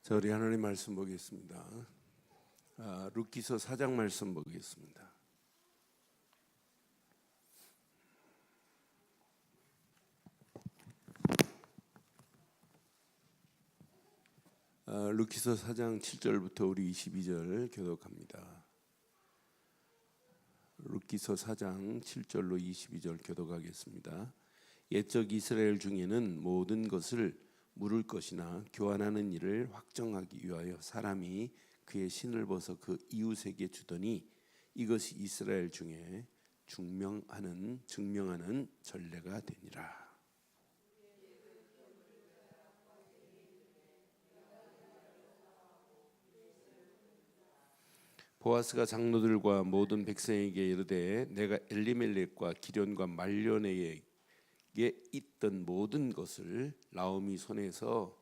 자, 우리 하나님 말씀 보겠습니다. 룻기서 4장 말씀 보겠습니다. 룻기서 4장 7절부터 우리 22절 교독합니다. 룻기서 4장 7절로 22절 교독하겠습니다. 옛적 이스라엘 중에는 모든 것을 물을 것이나 교환하는 일을 확정하기 위하여 사람이 그의 신을 벗어 그 이웃에게 주더니 이것이 이스라엘 중에 증명하는 전례가 되니라. 보아스가 장로들과 모든 백성에게 이르되 내가 엘리멜렉과 기련과 말련에게 있던 모든 것을 나오미 손에서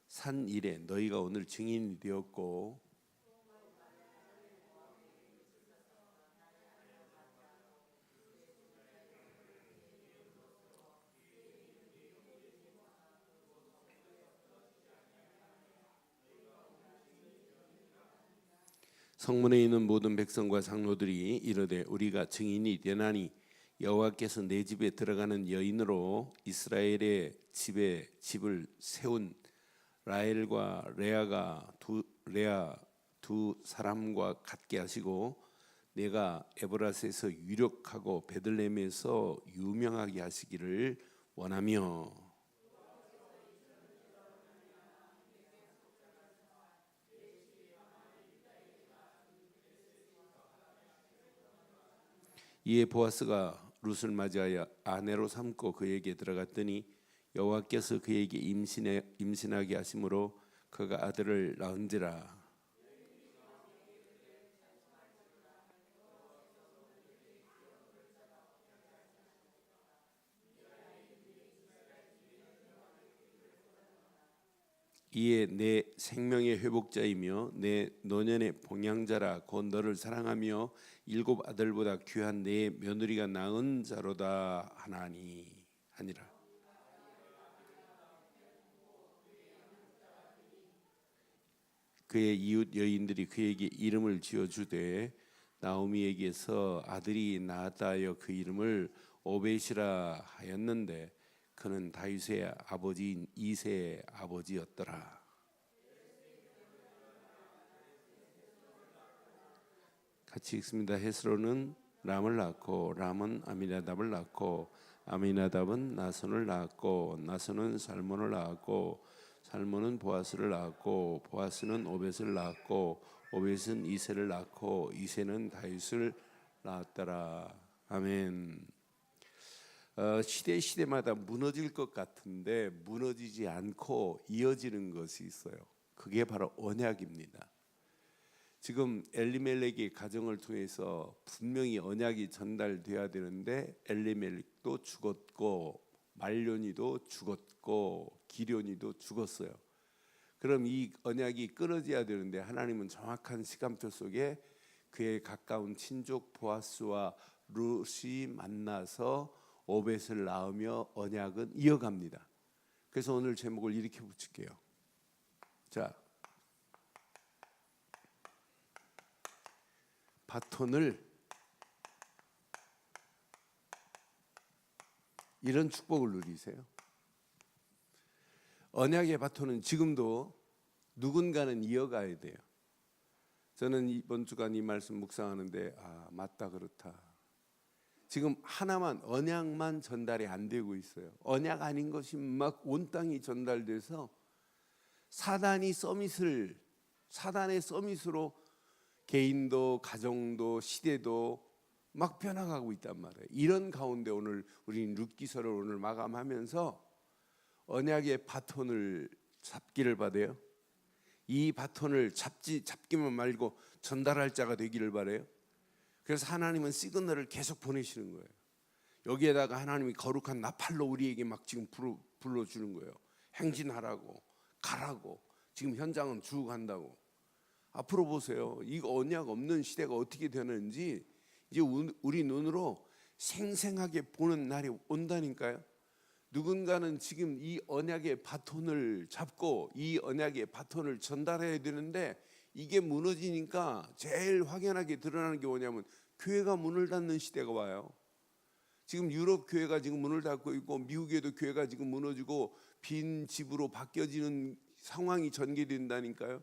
산 일에 너희가 오늘 증인이 되었고 성문에 있는 모든 백성과 장로들이 이르되 우리가 증인이 되나니 여호와께서 내 집에 들어가는 여인으로 이스라엘의 집을 세운 라헬과 레아 두 사람과 같게 하시고 내가 에브라스에서 유력하고 베들레헴에서 유명하게 하시기를 원하며 이에 보아스가 룻을 맞이하여 아내로 삼고 그에게 들어갔더니 여호와께서 그에게 임신하게 하심으로 그가 아들을 낳은지라. 이에 내 생명의 회복자이며 내 노년의 봉양자라 곧 너를 사랑하며 7 아들보다 귀한 내 며느리가 낳은 자로다 하니라. 그의 이웃 여인들이 그에게 이름을 지어주되 나오미에게서 아들이 낳았다 하여 그 이름을 오벳이라 하였는데 그는 다윗의 아버지인 이새의 아버지였더라. 같이 읽습니다. 헤스론은 람을 낳고 람은 아미나답을 낳고 아미나답은 나손을 낳았고 나손은 살몬을 낳았고 살몬은 보아스를 낳았고 보아스는 오벳을 낳았고 오벳은 이새를 낳고 이새는 다윗을 낳았더라. 아멘. 시대마다 무너질 것 같은데 무너지지 않고 이어지는 것이 있어요. 그게 바로 언약입니다. 지금 엘리멜렉의 가정을 통해서 분명히 언약이 전달돼야 되는데 엘리멜렉도 죽었고 말료니도 죽었고 기련이도 죽었어요. 그럼 이 언약이 끊어져야 되는데 하나님은 정확한 시간표 속에 그의 가까운 친족 보아스와 룻이 만나서 오벳을 낳으며 언약은 이어갑니다. 그래서 오늘 제목을 이렇게 붙일게요. 자, 바톤을 이런 축복을 누리세요. 언약의 바톤은 지금도 누군가는 이어가야 돼요. 저는 이번 주간 이 말씀 묵상하는데 맞다 그렇다. 지금 하나만 언약만 전달이 안 되고 있어요. 언약 아닌 것이 막 온 땅이 전달돼서 사단의 서밋으로 개인도 가정도 시대도 막 변화가고 있단 말이에요. 이런 가운데 오늘 우리 룻기서를 오늘 마감하면서 언약의 바톤을 잡기를 바라요. 이 바톤을 잡기만 말고 전달할 자가 되기를 바라요. 그래서 하나님은 시그널을 계속 보내시는 거예요. 여기에다가 하나님이 거룩한 나팔로 우리에게 막 지금 불러주는 거예요. 행진하라고, 가라고. 지금 현장은 쭉 간다고. 앞으로 보세요. 이 언약 없는 시대가 어떻게 되는지 이제 우리 눈으로 생생하게 보는 날이 온다니까요. 누군가는 지금 이 언약의 바톤을 잡고 이 언약의 바톤을 전달해야 되는데 이게 무너지니까 제일 확연하게 드러나는 게 뭐냐면 교회가 문을 닫는 시대가 와요. 지금 유럽 교회가 지금 문을 닫고 있고 미국에도 교회가 지금 무너지고 빈 집으로 바뀌어지는 상황이 전개된다니까요.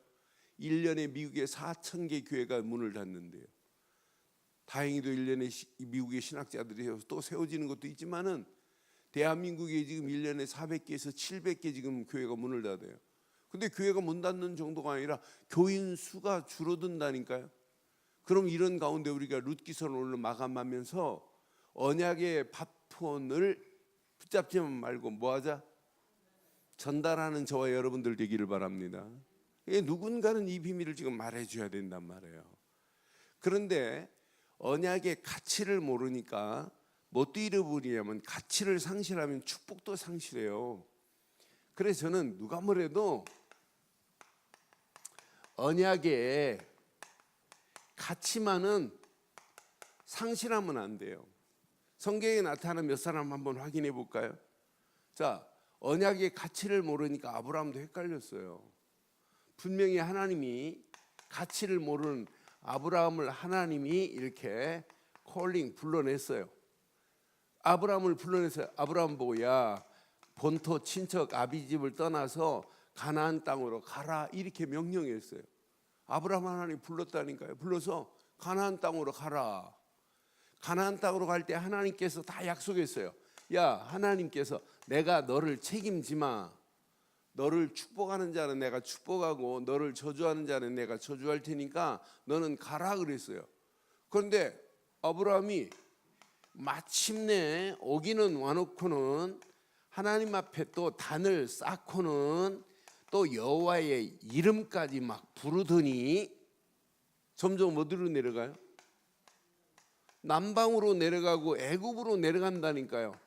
1년에 미국에 4,000개 교회가 문을 닫는데요. 다행히도 1년에 미국의 신학자들이 또 세워지는 것도 있지만은 대한민국에 지금 1년에 400개에서 700개 지금 교회가 문을 닫아요. 근데 교회가 문 닫는 정도가 아니라 교인 수가 줄어든다니까요. 그럼 이런 가운데 우리가 룻기서를 오늘 마감하면서 언약의 바톤을 붙잡지만 말고 뭐하자? 전달하는 저와 여러분들 되기를 바랍니다. 누군가는 이 비밀을 지금 말해줘야 된단 말이에요. 그런데 언약의 가치를 모르니까 뭐 잃어버리냐면 가치를 상실하면 축복도 상실해요. 그래서 저는 누가 뭐래도 언약의 가치만은 상실하면 안 돼요. 성경에 나타나는 몇 사람 한번 확인해 볼까요? 자, 언약의 가치를 모르니까 아브라함도 헷갈렸어요. 분명히 하나님이 가치를 모르는 아브라함을 하나님이 이렇게 불러냈어요. 아브라함을 불러내서 아브라함 보고 야 본토 친척 아비집을 떠나서 가나안 땅으로 가라 이렇게 명령했어요. 아브라함 하나님 불렀다니까요. 불러서 가나안 땅으로 가라. 가나안 땅으로 갈 때 하나님께서 다 약속했어요. 야 하나님께서 내가 너를 책임지마. 너를 축복하는 자는 내가 축복하고 너를 저주하는 자는 내가 저주할 테니까 너는 가라 그랬어요. 그런데 아브라함이 마침내 오기는 와놓고는 하나님 앞에 또 단을 쌓고는 또 여호와의 이름까지 막 부르더니 점점 어디로 내려가요? 남방으로 내려가고 애굽으로 내려간다니까요.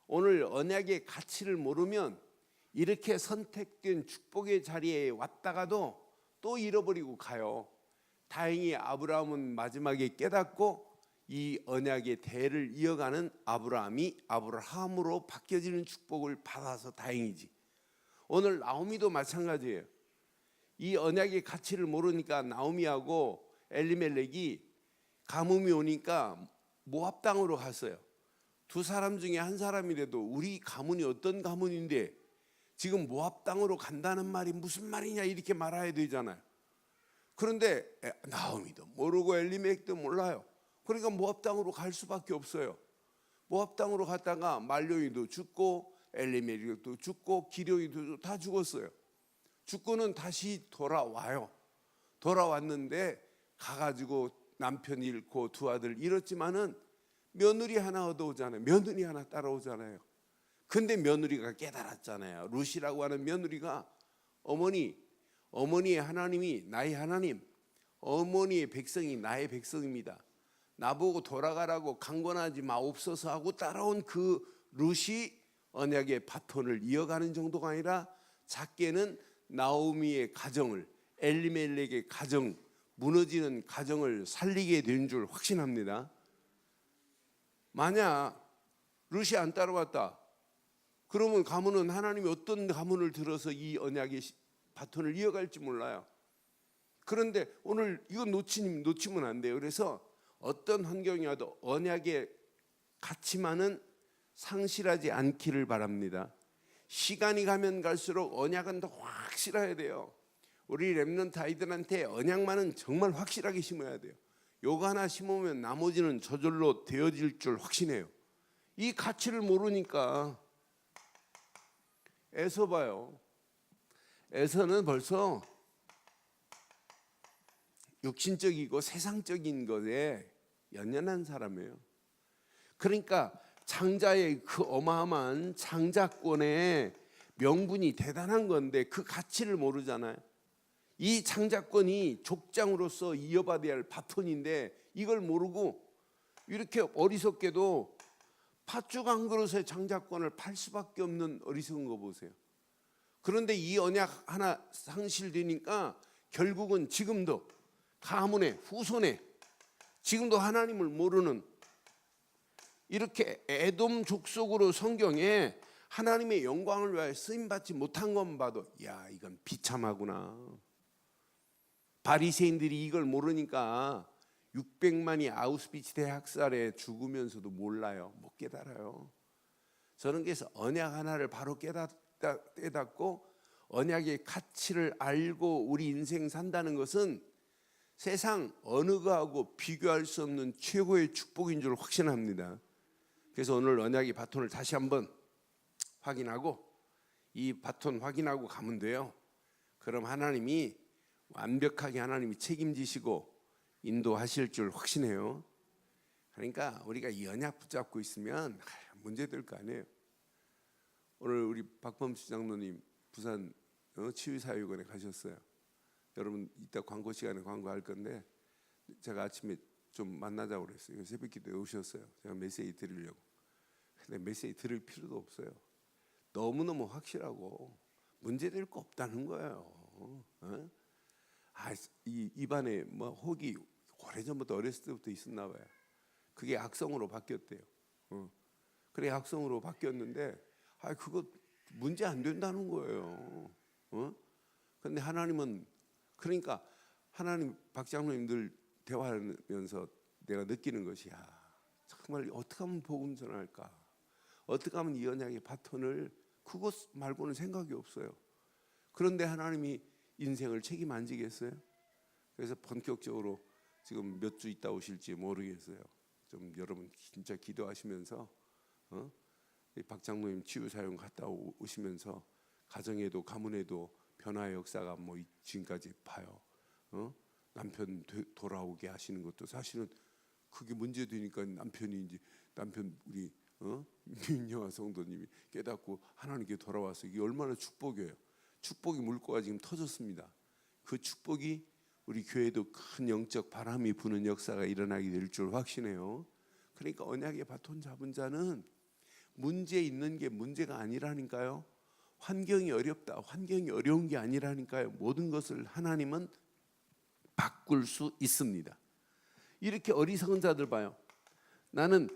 오늘 언약의 가치를 모르면 이렇게 선택된 축복의 자리에 왔다가도 또 잃어버리고 가요. 다행히 아브라함은 마지막에 깨닫고 이 언약의 대를 이어가는 아브라함이 아브라함으로 바뀌어지는 축복을 받아서 다행이지. 오늘 나오미도 마찬가지예요. 이 언약의 가치를 모르니까 나오미하고 엘리멜렉이 가뭄이 오니까 모압 땅으로 갔어요. 두 사람 중에 한 사람이라도 우리 가문이 어떤 가문인데 지금 모압 땅으로 간다는 말이 무슨 말이냐 이렇게 말해야 되잖아요. 그런데 나오미도 모르고 엘리멜렉도 몰라요. 그러니까 모압 땅으로 갈 수밖에 없어요. 모압 땅으로 갔다가 말료이도 죽고 엘리멜렉도 죽고 기럝이도 다 죽었어요. 죽고는 다시 돌아와요. 돌아왔는데 가가지고 남편 잃고 두 아들 잃었지만은 며느리 하나 얻어오잖아요. 며느리 하나 따라오잖아요. 근데 며느리가 깨달았잖아요. 룻이라고 하는 며느리가 어머니의 하나님이 나의 하나님, 어머니의 백성이 나의 백성입니다. 나보고 돌아가라고 강권하지 마옵소서 하고 따라온 그 룻이 언약의 바톤을 이어가는 정도가 아니라 작게는 나오미의 가정을, 엘리멜렉의 가정, 무너지는 가정을 살리게 된 줄 확신합니다. 만약 룻이 안 따라왔다 그러면 가문은 하나님이 어떤 가문을 들어서 이 언약의 바톤을 이어갈지 몰라요. 그런데 오늘 이건 놓치면 안 돼요. 그래서 어떤 환경이 와도 언약의 가치만은 상실하지 않기를 바랍니다. 시간이 가면 갈수록 언약은 더 확실해야 돼요. 우리 렘넌트 아이들한테 언약만은 정말 확실하게 심어야 돼요. 요거 하나 심으면 나머지는 저절로 되어질 줄 확신해요. 이 가치를 모르니까 에서 봐요. 에서는 벌써 육신적이고 세상적인 것에 연연한 사람이에요. 그러니까 장자의 그 어마어마한 장자권의 명분이 대단한 건데 그 가치를 모르잖아요. 이 장자권이 족장으로서 이어받아야 할 바톤인데 이걸 모르고 이렇게 어리석게도 팥죽 한 그릇의 장자권을 팔 수밖에 없는 어리석은 거 보세요. 그런데 이 언약 하나 상실되니까 결국은 지금도 가문의 후손에 지금도 하나님을 모르는 이렇게 에돔 족속으로 성경에 하나님의 영광을 위하여 쓰임받지 못한 것만 봐도 야, 이건 비참하구나. 바리새인들이 이걸 모르니까 600만이 아우슈비츠 대학살에 죽으면서도 몰라요. 못 깨달아요. 저는 그래서 언약 하나를 바로 깨닫고 언약의 가치를 알고 우리 인생 산다는 것은 세상 어느 거하고 비교할 수 없는 최고의 축복인 줄 확신합니다. 그래서 오늘 언약의 바톤을 다시 한번 확인하고 이 바톤 확인하고 가면 돼요. 그럼 하나님이 완벽하게 하나님이 책임지시고 인도하실 줄 확신해요. 그러니까 우리가 이 언약 붙잡고 있으면 문제 될 거 아니에요. 오늘 우리 박범수 장로님 부산 치유사역원에 가셨어요. 여러분 이따 광고 시간에 광고할 건데 제가 아침에 좀 만나자고 그랬어요. 새벽 기도에 오셨어요. 제가 메시지 드리려고. 근데 메시지 들을 필요도 없어요. 너무너무 확실하고 문제될 거 없다는 거예요. 이 입안에 뭐 혹이 오래전부터 어렸을 때부터 있었나 봐요. 그게 악성으로 바뀌었대요. 그래 악성으로 바뀌었는데 그거 문제 안 된다는 거예요. 근데 하나님은 그러니까 하나님 박장로님들 대화하면서 내가 느끼는 것이야. 정말 어떻게 하면 복음 전할까? 어떻게 하면 이 언약의 바톤을 그것 말고는 생각이 없어요. 그런데 하나님이 인생을 책임 안 지겠어요? 그래서 본격적으로 지금 몇 주 있다 오실지 모르겠어요. 좀 여러분 진짜 기도하시면서 박 장로님 치유 사용 갔다 오시면서 가정에도 가문에도 변화의 역사가 뭐 지금까지 봐요. 남편 돌아오게 하시는 것도 사실은 그게 문제되니까 남편이 우리 민영아 성도님이 깨닫고 하나님께 돌아와서 이게 얼마나 축복이에요. 축복이 물꼬가 지금 터졌습니다. 그 축복이 우리 교회도 큰 영적 바람이 부는 역사가 일어나게 될 줄 확신해요. 그러니까 언약의 바톤 잡은 자는 문제 있는 게 문제가 아니라니까요. 환경이 어렵다, 환경이 어려운 게 아니라니까요. 모든 것을 하나님은 바꿀 수 있습니다. 이렇게 어리석은 자들 봐요. 나는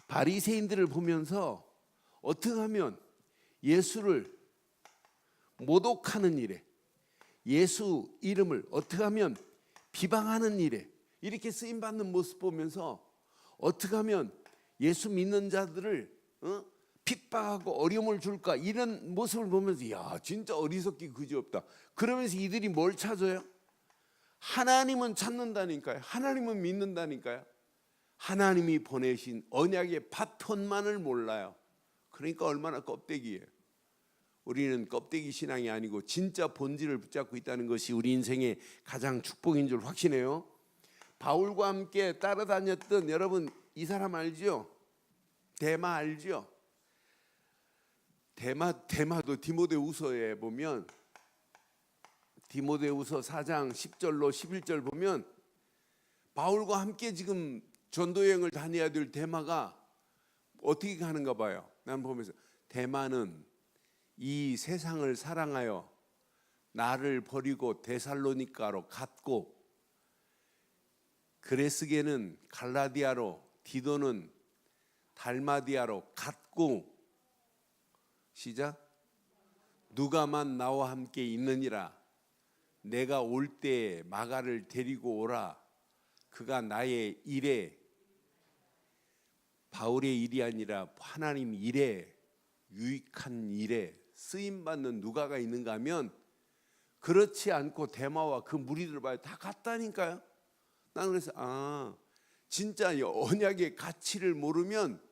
바리새인들을 보면서 어떻게 하면 예수를 모독하는 일에, 예수 이름을 어떻게 하면 비방하는 일에 이렇게 쓰임받는 모습 보면서 어떻게 하면 예수 믿는 자들을 핍박하고 어려움을 줄까, 이런 모습을 보면서 야 진짜 어리석기 그지없다. 그러면서 이들이 뭘 찾아요? 하나님은 찾는다니까요. 하나님은 믿는다니까요. 하나님이 보내신 언약의 바톤만을 몰라요. 그러니까 얼마나 껍데기예요. 우리는 껍데기 신앙이 아니고 진짜 본질을 붙잡고 있다는 것이 우리 인생의 가장 축복인 줄 확신해요. 바울과 함께 따라다녔던 여러분 이 사람 알죠? 데마 알죠? 데마도 디모데후서에 보면 디모데후서 4장 10절로 11절 보면 바울과 함께 지금 전도 여행을 다녀야 될 데마가 어떻게 가는가 봐요. 난 보면서 데마는 이 세상을 사랑하여 나를 버리고 데살로니가로 갔고 그레스게는 갈라디아로 디도는 달마디아로 갔고 시작 누가만 나와 함께 있느니라 내가 올 때에 마가를 데리고 오라 그가 나의 일에 바울의 일이 아니라 하나님 일에 유익한 일에 쓰임받는 누가가 있는가 하면 그렇지 않고 데마와 그 무리들 봐요. 다 갔다니까요. 나는 그래서 진짜 언약의 가치를 모르면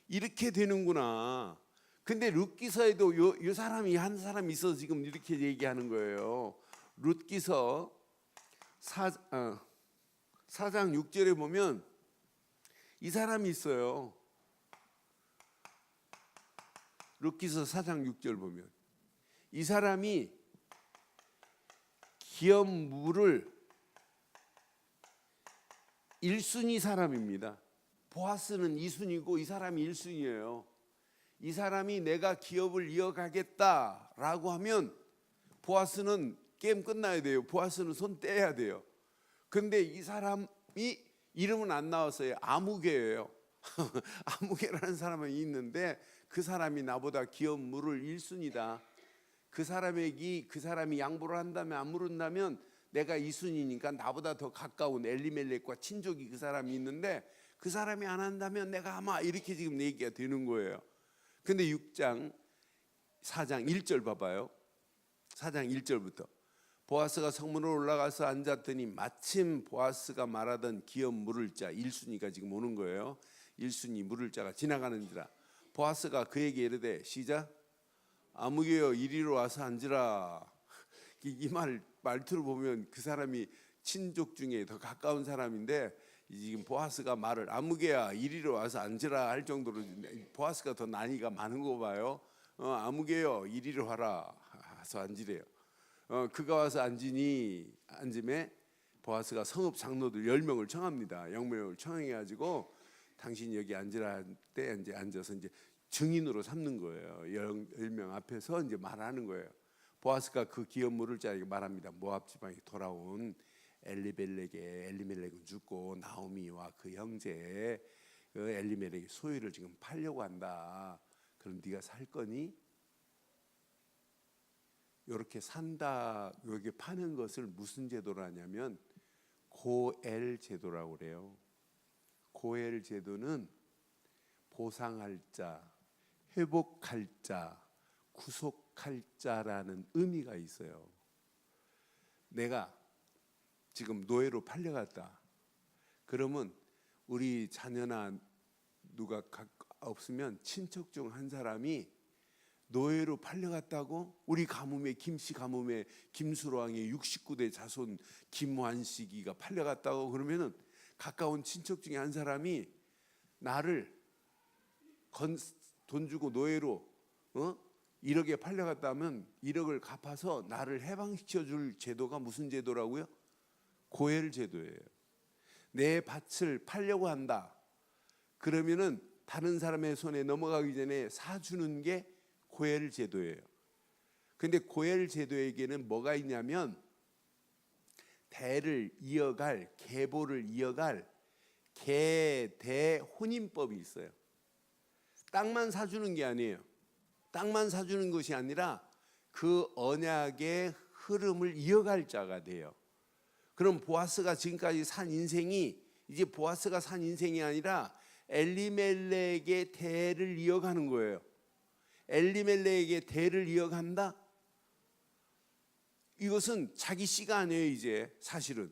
이렇게 되는구나. 근데 룻기서에도 요 사람이 한 사람이 있어서 지금 이렇게 얘기하는 거예요. 룻기서 4장 6절에 보면 이 사람이 있어요. 룻기서 4장 6절 보면 이 사람이 기업 물을 1순위 사람입니다. 보아스는 2순위고 이 사람이 1순위예요. 이 사람이 내가 기업을 이어가겠다라고 하면 보아스는 게임 끝나야 돼요. 보아스는 손 떼야 돼요. 근데 이 사람이 이름은 안 나왔어요. 아무개예요. 아무개라는 사람이 있는데 그 사람이 나보다 기업 물을 1순위다. 그 사람이 양보를 한다면 안 물은다면 내가 2순위니까 나보다 더 가까운 엘리멜렉과 친족이 그 사람이 있는데 그 사람이 안 한다면 내가 아마 이렇게 지금 얘기가 되는 거예요. 근데 4장 1절 봐봐요. 4장 1절부터 보아스가 성문으로 올라가서 앉았더니 마침 보아스가 말하던 기업 물을 자 1순위가 지금 오는 거예요. 1순위 물을 자가 지나가는지라 보아스가 그에게 이르되 시작 아무개여 이리로 와서 앉으라. 이 말투를 보면 그 사람이 친족 중에 더 가까운 사람인데 지금 보아스가 말을 아무개야 이리로 와서 앉으라 할 정도로 보아스가 더 나이가 많은 거 봐요. 아무개여 이리로 와라 와서 앉으래요. 그가 와서 앉음에 보아스가 성읍 장로들 10명을 청합니다. 10명을 청해가지고 당신 여기 앉으라 할 때 이제 앉아서 이제 증인으로 삼는 거예요. 10명 앞에서 이제 말하는 거예요. 보아스가 그 기업 물을 자에게 말합니다. 모압 지방에 돌아온 엘리멜렉은 죽고 나오미와 그 형제 그 엘리멜렉이 소유를 지금 팔려고 한다. 그럼 네가 살 거니? 이렇게 산다, 여기 파는 것을 무슨 제도로 하냐면 고엘 제도라고 그래요. 고엘 제도는 보상할 자, 회복할 자, 구속할 자라는 의미가 있어요. 내가 지금 노예로 팔려갔다. 그러면 우리 자녀나 누가 없으면 친척 중 한 사람이 노예로 팔려갔다고 우리 가뭄의 김씨 가뭄의 김수로왕의 69대 자손 김완식이가 팔려갔다고 그러면은 가까운 친척 중에 한 사람이 나를 돈 주고 노예로 1억에 팔려갔다면 1억을 갚아서 나를 해방시켜줄 제도가 무슨 제도라고요? 고엘 제도예요. 내 밭을 팔려고 한다. 그러면은 다른 사람의 손에 넘어가기 전에 사주는 게 고엘 제도예요. 근데 고엘 제도에게는 뭐가 있냐면 대를 이어갈, 계보를 이어갈 계대 혼인법이 있어요. 땅만 사주는 게 아니에요. 땅만 사주는 것이 아니라 그 언약의 흐름을 이어갈 자가 돼요. 그럼 보아스가 지금까지 산 인생이 이제 보아스가 산 인생이 아니라 엘리멜렉의 대를 이어가는 거예요. 엘리멜렉의 대를 이어간다? 이것은 자기 씨가 아니에요. 이제 사실은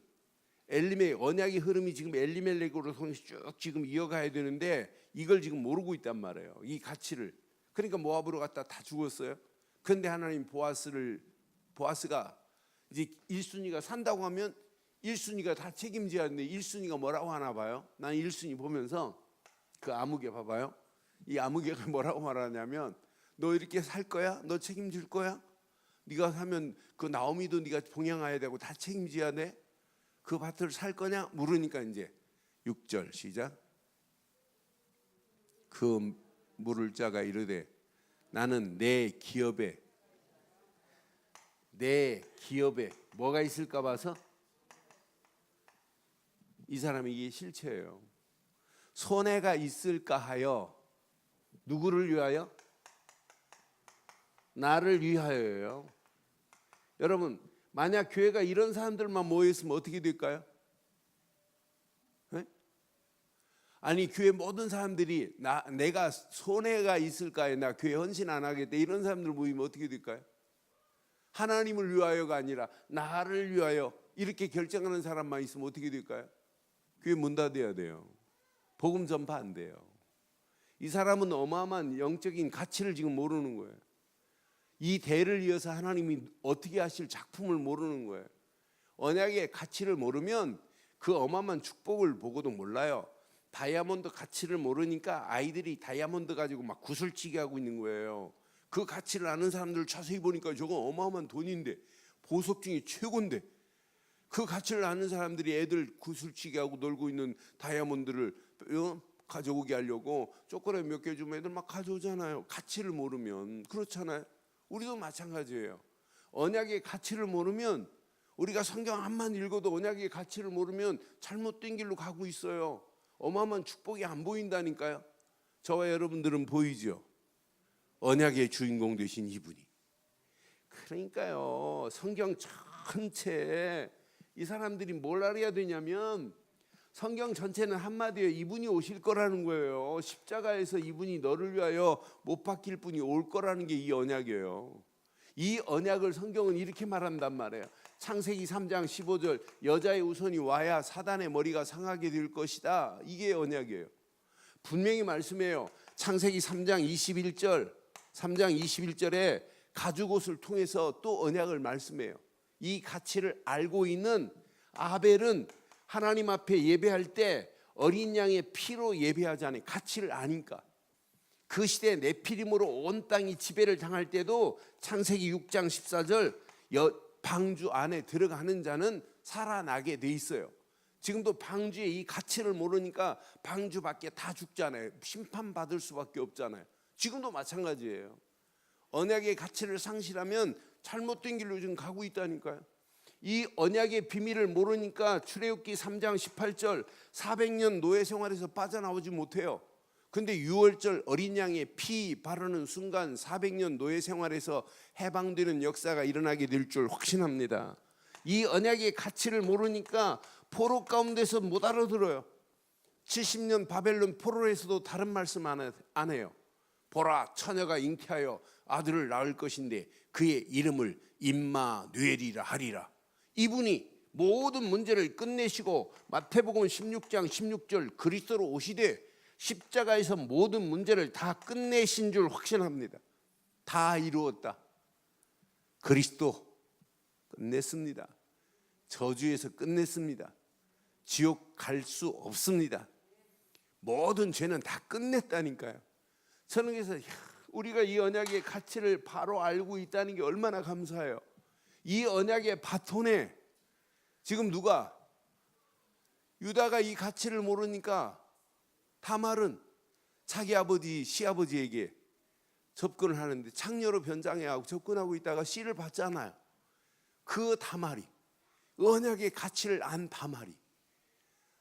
엘리멜렉 언약의 흐름이 지금 엘리멜렉으로 쭉 지금 이어가야 되는데 이걸 지금 모르고 있단 말이에요. 이 가치를. 그러니까 모압으로 갔다 다 죽었어요. 그런데 하나님 보아스가 이제 1순위가 산다고 하면 1순위가 다 책임져야 하는데 1순위가 뭐라고 하나 봐요. 난 1순위 보면서 그 아무개 봐봐요. 이 아무개가 뭐라고 말하냐면 너 이렇게 살 거야? 너 책임질 거야? 네가 사면 그 나오미도 네가 봉양해야 되고 다 책임져야 돼? 그 밭을 살 거냐? 물으니까 이제 6절 시작. 그 물을 자가 이르되 나는 내 기업에 뭐가 있을까 봐서 이 사람이 이게 실체예요. 손해가 있을까 하여 누구를 위하여? 나를 위하여요. 여러분 만약 교회가 이런 사람들만 모여있으면 어떻게 될까요? 네? 아니 교회 모든 사람들이 내가 손해가 있을까요? 나 교회 헌신 안 하겠다 이런 사람들 모이면 어떻게 될까요? 하나님을 위하여가 아니라 나를 위하여 이렇게 결정하는 사람만 있으면 어떻게 될까요? 교회 문 닫아야 돼요. 복음 전파 안 돼요. 이 사람은 어마어마한 영적인 가치를 지금 모르는 거예요. 이 대를 이어서 하나님이 어떻게 하실 작품을 모르는 거예요. 언약의 가치를 모르면 그 어마어마한 축복을 보고도 몰라요. 다이아몬드 가치를 모르니까 아이들이 다이아몬드 가지고 막 구슬치기 하고 있는 거예요. 그 가치를 아는 사람들을 자세히 보니까 저거 어마어마한 돈인데 보석 중에 최고인데 그 가치를 아는 사람들이 애들 구슬치기 하고 놀고 있는 다이아몬드를 가져오게 하려고 초콜릿 몇 개 주면 애들 막 가져오잖아요. 가치를 모르면. 그렇잖아요. 우리도 마찬가지예요. 언약의 가치를 모르면 우리가 성경 한만 읽어도 언약의 가치를 모르면 잘못된 길로 가고 있어요. 어마어마한 축복이 안 보인다니까요. 저와 여러분들은 보이죠. 언약의 주인공 되신 이분이. 그러니까요, 성경 전체에 이 사람들이 뭘 알아야 되냐면 성경 전체는 한마디에 이분이 오실 거라는 거예요. 십자가에서 이분이 너를 위하여 못 박힐 분이 올 거라는 게 이 언약이에요. 이 언약을 성경은 이렇게 말한단 말이에요. 창세기 3장 15절 여자의 우선이 와야 사단의 머리가 상하게 될 것이다. 이게 언약이에요. 분명히 말씀해요. 창세기 3장 21절에 가죽옷을 통해서 또 언약을 말씀해요. 이 가치를 알고 있는 아벨은 하나님 앞에 예배할 때 어린 양의 피로 예배하지 않아요. 가치를 아니까. 그 시대에 네피림으로 온 땅이 지배를 당할 때도 창세기 6장 14절 방주 안에 들어가는 자는 살아나게 돼 있어요. 지금도 방주의 이 가치를 모르니까 방주 밖에 다 죽잖아요. 심판받을 수밖에 없잖아요. 지금도 마찬가지예요. 언약의 가치를 상실하면 잘못된 길로 지금 가고 있다니까요. 이 언약의 비밀을 모르니까 출애굽기 3장 18절 400년 노예 생활에서 빠져나오지 못해요. 근데 6월절 어린 양의 피 바르는 순간 400년 노예 생활에서 해방되는 역사가 일어나게 될 줄 확신합니다. 이 언약의 가치를 모르니까 포로 가운데서 못 알아들어요. 70년 바벨론 포로에서도 다른 말씀 안 해요. 보라, 처녀가 잉태하여 아들을 낳을 것인데 그의 이름을 임마누엘이라 하리라. 이분이 모든 문제를 끝내시고 마태복음 16장 16절 그리스도로 오시되 십자가에서 모든 문제를 다 끝내신 줄 확신합니다. 다 이루었다. 그리스도 끝냈습니다. 저주에서 끝냈습니다. 지옥 갈 수 없습니다. 모든 죄는 다 끝냈다니까요. 저는 그래서 우리가 이 언약의 가치를 바로 알고 있다는 게 얼마나 감사해요. 이 언약의 바톤에 지금 누가 유다가 이 가치를 모르니까 다말은 자기 아버지 시아버지에게 접근을 하는데 창녀로 변장해하고 접근하고 있다가 씨를 받잖아요. 그 다말이 언약의 가치를 안 다말이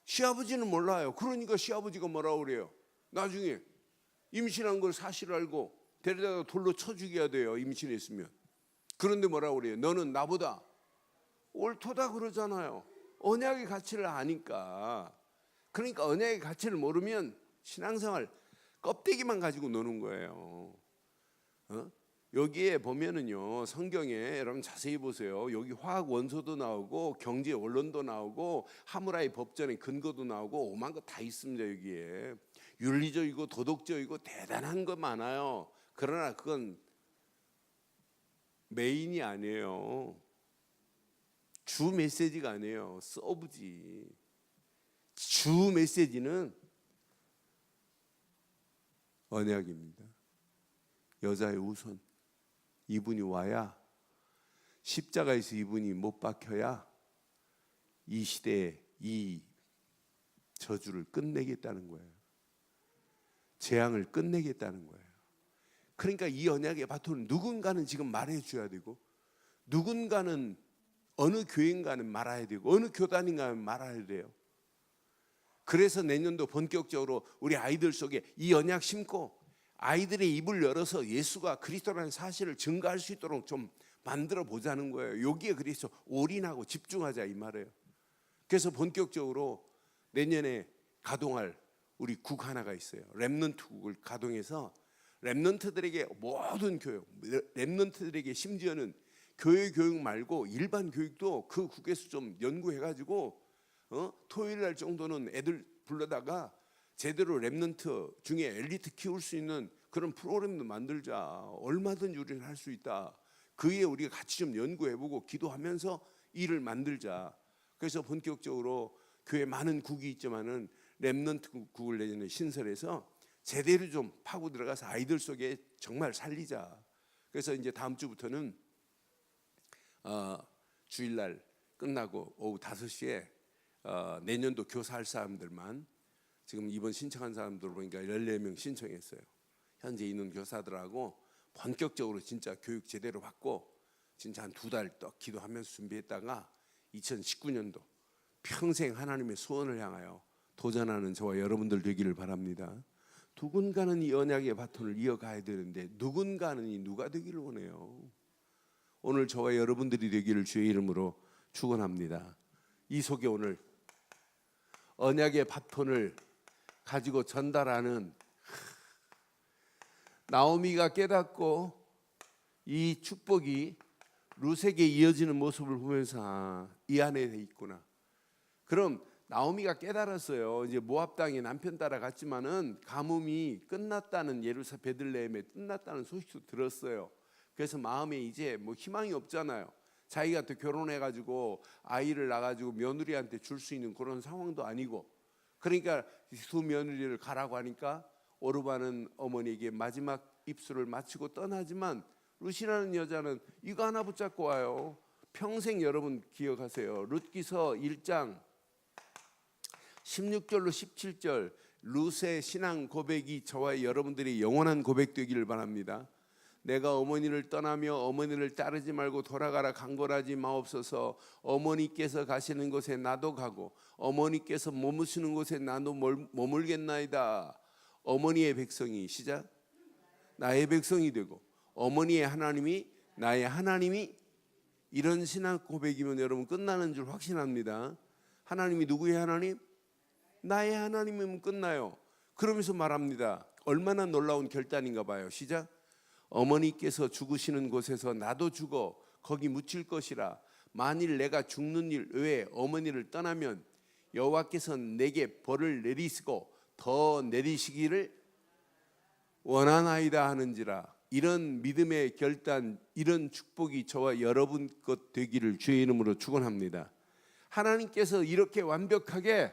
시아버지는 몰라요. 그러니까 시아버지가 뭐라고 그래요? 나중에 임신한 걸 사실 알고 데려다가 돌로 쳐 죽여야 돼요. 임신했으면. 그런데 뭐라고 그래요? 너는 나보다 옳도다 그러잖아요. 언약의 가치를 아니까. 그러니까 언약의 가치를 모르면 신앙생활 껍데기만 가지고 노는 거예요. 여기에 보면은요, 성경에 여러분 자세히 보세요. 여기 화학 원소도 나오고 경제 원론도 나오고 하무라의 법전의 근거도 나오고 오만 거 다 있습니다. 여기에 윤리적이고 도덕적이고 대단한 거 많아요. 그러나 그건 메인이 아니에요. 주 메시지가 아니에요. 서브지. 주 메시지는 언약입니다. 여자의 우선. 이분이 와야, 십자가에서 이분이 못 박혀야 이 시대에 이 저주를 끝내겠다는 거예요. 재앙을 끝내겠다는 거예요. 그러니까 이 언약의 바톤은 누군가는 지금 말해줘야 되고, 누군가는 어느 교인가는 말아야 되고, 어느 교단인가는 말아야 돼요. 그래서 내년도 본격적으로 우리 아이들 속에 이 언약 심고 아이들의 입을 열어서 예수가 그리스도라는 사실을 증거할 수 있도록 좀 만들어 보자는 거예요. 여기에 그래서 올인하고 집중하자 이 말이에요. 그래서 본격적으로 내년에 가동할 우리 국 하나가 있어요. 렘넌트 국을 가동해서 렘넌트들에게 모든 교육, 렘넌트들에게 심지어는 교회 교육 말고 일반 교육도 그 국에서 좀 연구해가지고 토요일 날 정도는 애들 불러다가 제대로 렘넌트 중에 엘리트 키울 수 있는 그런 프로그램도 만들자. 얼마든지 우리는 할 수 있다. 그 위에 우리가 같이 좀 연구해보고 기도하면서 일을 만들자. 그래서 본격적으로 교회 많은 국이 있지만은 렘넌트 국을 내년에 신설해서 제대로 좀 파고 들어가서 아이들 속에 정말 살리자. 그래서 이제 다음 주부터는 주일날 끝나고 오후 5시에 내년도 교사할 사람들만, 지금 이번 신청한 사람들 보니까 14명 신청했어요. 현재 있는 교사들하고 본격적으로 진짜 교육 제대로 받고 진짜 한 2달 또 기도하면서 준비했다가 2019년도 평생 하나님의 소원을 향하여 도전하는 저와 여러분들 되기를 바랍니다. 누군가는 이 언약의 바톤을 이어가야 되는데 누군가는 이 누가 되기를 원해요. 오늘 저와 여러분들이 되기를 주의 이름으로 축원합니다. 이 속에 오늘 언약의 바톤을 가지고 전달하는 나오미가 깨닫고 이 축복이 룻에게 이어지는 모습을 보면서 이 안에 있구나. 그럼 나오미가 깨달았어요. 이제 모압 땅에 남편 따라갔지만은 가뭄이 끝났다는 베들레헴에 끝났다는 소식도 들었어요. 그래서 마음에 이제 뭐 희망이 없잖아요. 자기가 또 결혼해가지고 아이를 낳아가지고 며느리한테 줄 수 있는 그런 상황도 아니고, 그러니까 두 며느리를 가라고 하니까 오르바는 어머니에게 마지막 입술을 마치고 떠나지만 룻이라는 여자는 이거 하나 붙잡고 와요. 평생 여러분 기억하세요. 룻기서 1장 16절로 17절 룻의 신앙 고백이 저와 여러분들이 영원한 고백 되기를 바랍니다. 내가 어머니를 떠나며 어머니를 따르지 말고 돌아가라 강권하지 마옵소서. 어머니께서 가시는 곳에 나도 가고 어머니께서 머무시는 곳에 나도 머물겠나이다. 어머니의 백성이 시작 나의 백성이 되고 어머니의 하나님이 나의 하나님이, 이런 신앙 고백이면 여러분 끝나는 줄 확신합니다. 하나님이 누구의 하나님? 나의 하나님이면 끝나요. 그러면서 말합니다. 얼마나 놀라운 결단인가 봐요. 시작 어머니께서 죽으시는 곳에서 나도 죽어 거기 묻힐 것이라. 만일 내가 죽는 일 외에 어머니를 떠나면 여호와께서 내게 벌을 내리시고 더 내리시기를 원하나이다 하는지라. 이런 믿음의 결단, 이런 축복이 저와 여러분 것 되기를 주의 이름으로 축원합니다. 하나님께서 이렇게 완벽하게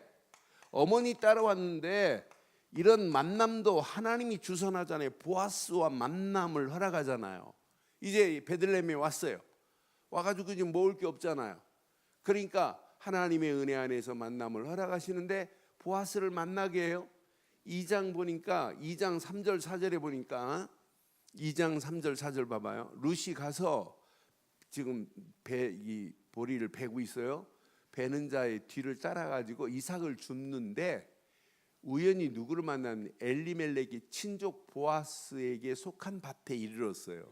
어머니 따라왔는데 이런 만남도 하나님이 주선하잖아요. 보아스와 만남을 허락하잖아요. 이제 베들레헴에 왔어요. 와가지고 지금 먹을 게 없잖아요. 그러니까 하나님의 은혜 안에서 만남을 허락하시는데 보아스를 만나게 해요. 2장 보니까 2장 3절 4절에 보니까 2장 3절 4절 봐봐요. 룻이 가서 지금 이 보리를 베고 있어요. 베는 자의 뒤를 따라가지고 이삭을 줍는데 우연히 누구를 만났는지 엘리멜렉이 친족 보아스에게 속한 밭에 이르렀어요.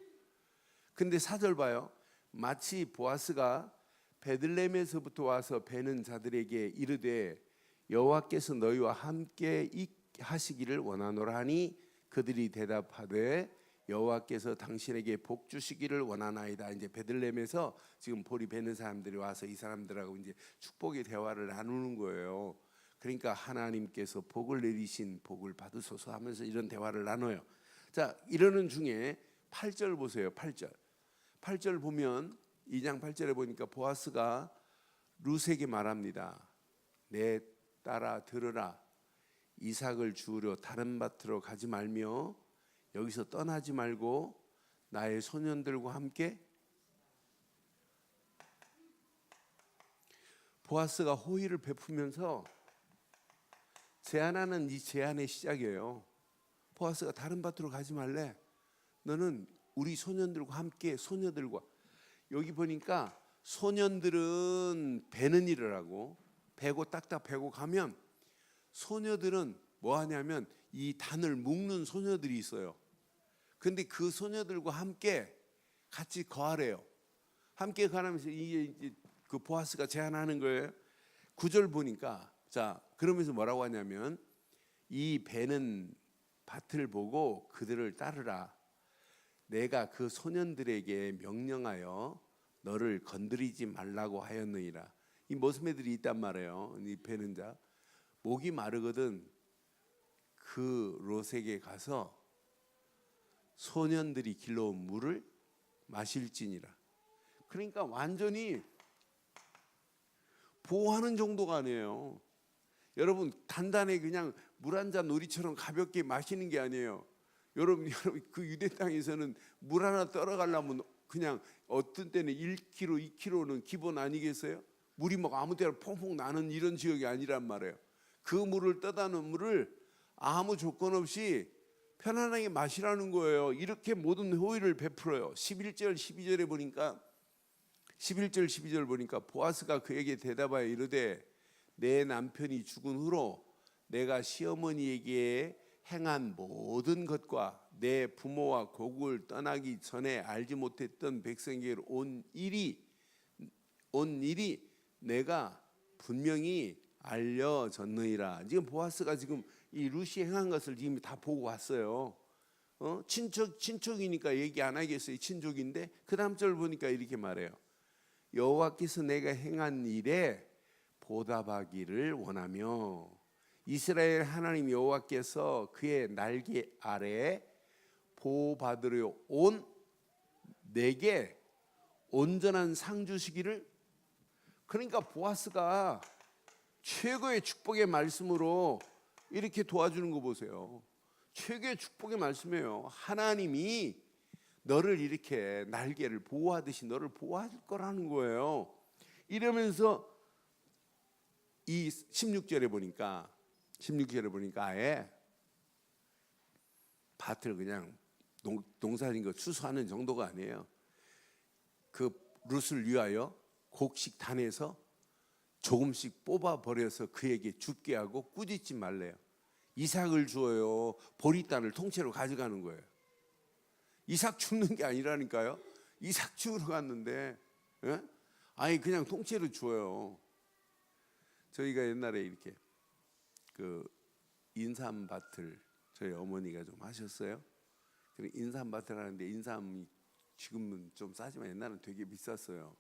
근데 4절 봐요. 마치 보아스가 베들레헴에서부터 와서 베는 자들에게 이르되 여호와께서 너희와 함께 하시기를 원하노라 하니 그들이 대답하되 여호와께서 당신에게 복 주시기를 원하나이다. 이제 베들레헴에서 지금 보리 베는 사람들이 와서 이 사람들하고 이제 축복의 대화를 나누는 거예요. 그러니까 하나님께서 복을 내리신 복을 받으소서 하면서 이런 대화를 나눠요. 자, 이러는 중에 8절 보세요. 8절 보면 2장 8절에 보니까 보아스가 룻에게 말합니다. 내 딸아 들으라. 이삭을 주우려 다른 밭으로 가지 말며 여기서 떠나지 말고 나의 소년들과 함께. 보아스가 호의를 베푸면서 제안하는 이 제안의 시작이에요. 보아스가 다른 밭으로 가지 말래. 너는 우리 소년들과 함께 소녀들과. 여기 보니까 소년들은 베는 일을 하고 베고 딱딱 베고 가면 소녀들은 뭐 하냐면 이 단을 묶는 소녀들이 있어요. 근데 그 소녀들과 함께 같이 거하래요. 함께 거하면서 이게 그 보아스가 제안하는 거예요. 9절 보니까 자, 그러면서 뭐라고 하냐면 이 베는 밭을 보고 그들을 따르라. 내가 그 소년들에게 명령하여 너를 건드리지 말라고 하였느니라. 이 모스매들이 있단 말이에요. 이 베는 자 목이 마르거든 그 롯에게 가서 소년들이 길러온 물을 마실지니라. 그러니까 완전히 보호하는 정도가 아니에요. 여러분 단단히 그냥 물 한 잔 우리처럼 가볍게 마시는 게 아니에요. 여러분 그 유대 땅에서는 물 하나 떨어가려면 그냥 어떤 때는 1kg, 2kg는 기본 아니겠어요? 물이 막 아무 데나 퐁퐁 나는 이런 지역이 아니란 말이에요. 그 물을 떠다 놓은 물을 아무 조건 없이 편안하게 마시라는 거예요. 이렇게 모든 호의를 베풀어요. 11절 12절에 보니까 11절 12절 보니까 보아스가 그에게 대답하여 이르되 내 남편이 죽은 후로 내가 시어머니에게 행한 모든 것과 내 부모와 고국을 떠나기 전에 알지 못했던 백성에게 온 일이 내가 분명히 알려졌느니라. 지금 보아스가 지금 이 룻이 행한 것을 지금 다 보고 왔어요. 친족이니까 얘기 안 하겠어요. 친족인데 그 다음 절 보니까 이렇게 말해요. 여호와께서 내가 행한 일에 보답하기를 원하며 이스라엘 하나님 여호와께서 그의 날개 아래 보호받으려 온 내게 온전한 상 주시기를. 그러니까 보아스가 최고의 축복의 말씀으로 이렇게 도와주는 거 보세요. 최고의 축복의 말씀이에요. 하나님이 너를 이렇게 날개를 보호하듯이 너를 보호할 거라는 거예요. 이러면서 이 16절에 보니까 아예 밭을 그냥 농사진 거 추수하는 정도가 아니에요. 그 룻을 위하여 곡식 단에서 조금씩 뽑아 버려서 그에게 줍게 하고 꾸짖지 말래요. 이삭을 주어요. 보리단을 통째로 가져가는 거예요. 이삭 줍는 게 아니라니까요. 이삭 주우러 갔는데, 예? 아니 그냥 통째로 주어요. 저희가 옛날에 이렇게 그 인삼밭을 저희 어머니가 좀 하셨어요. 인삼밭을 하는데 인삼이 지금은 좀 싸지만 옛날은 되게 비쌌어요.